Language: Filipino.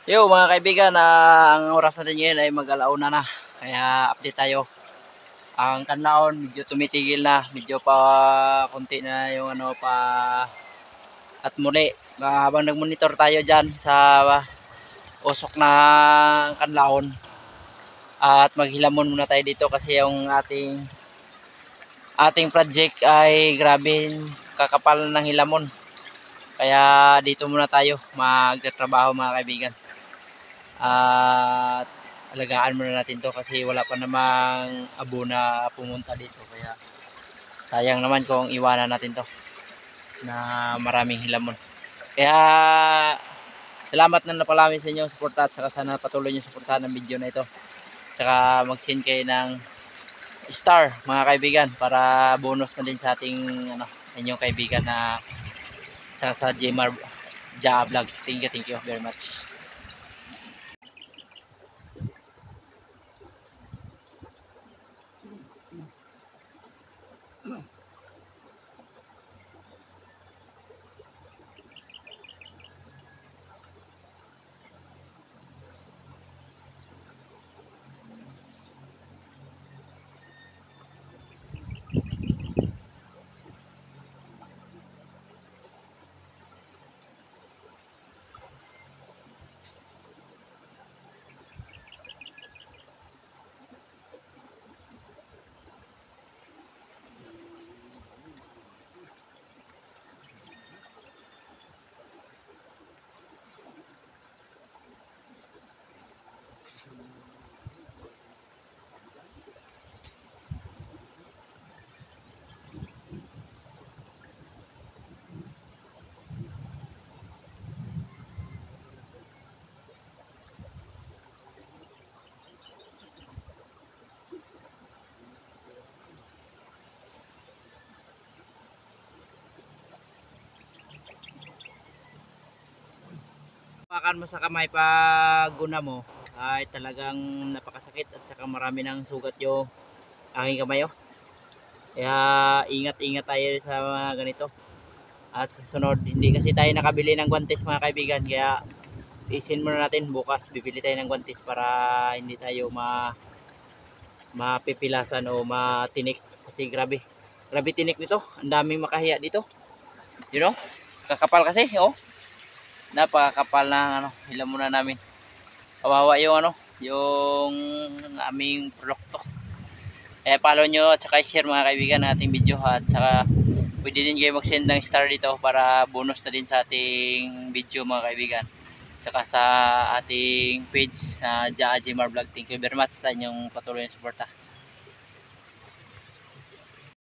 Yo mga kaibigan, ang oras natin ngayon ay mag-alauna na. Kaya update tayo. Ang kanlaon medyo tumitigil na, medyo pa konti na yung ano pa at muli habang nagmonitor tayo diyan sa usok ng kanlaon at maghilamon muna tayo dito kasi yung ating project ay grabe kakapal ng hilamon. Kaya dito muna tayo magtatrabaho mga kaibigan. At alagaan muna natin to kasi wala pa namang abo na pumunta dito, kaya sayang naman kung iwanan natin to na maraming hilamon. Kaya salamat na napalami sa inyo suporta at saka sana patuloy nyo suportahan ang video na ito, saka mag-send kayo ng star mga kaibigan para bonus na din sa ating inyong kaibigan na saka sa Jmar Ja Vlog. Thank you very much. Pakan mo sa kamay pag guna mo ay talagang napakasakit at saka marami ng sugat yung aking kamay, oh. Kaya ingat tayo sa mga ganito. At sa susunod, hindi kasi tayo nakabili ng guantes mga kaibigan, kaya isin muna natin bukas bibili tayo ng guantes para hindi tayo mapipilasan o matinik kasi grabe tinik nito. Ang daming makahiya dito, you know, kakapal kasi, oh. Napakakapal ng hilam muna namin. Kawawa yung yung aming produkto. Kaya follow nyo at saka share mga kaibigan ng ating video, at saka pwede din kayo mag-send ng star dito para bonus na din sa ating video mga kaibigan. Saka sa ating page na Jmar Vlog. Thank you very much sa inyong patuloy na suporta.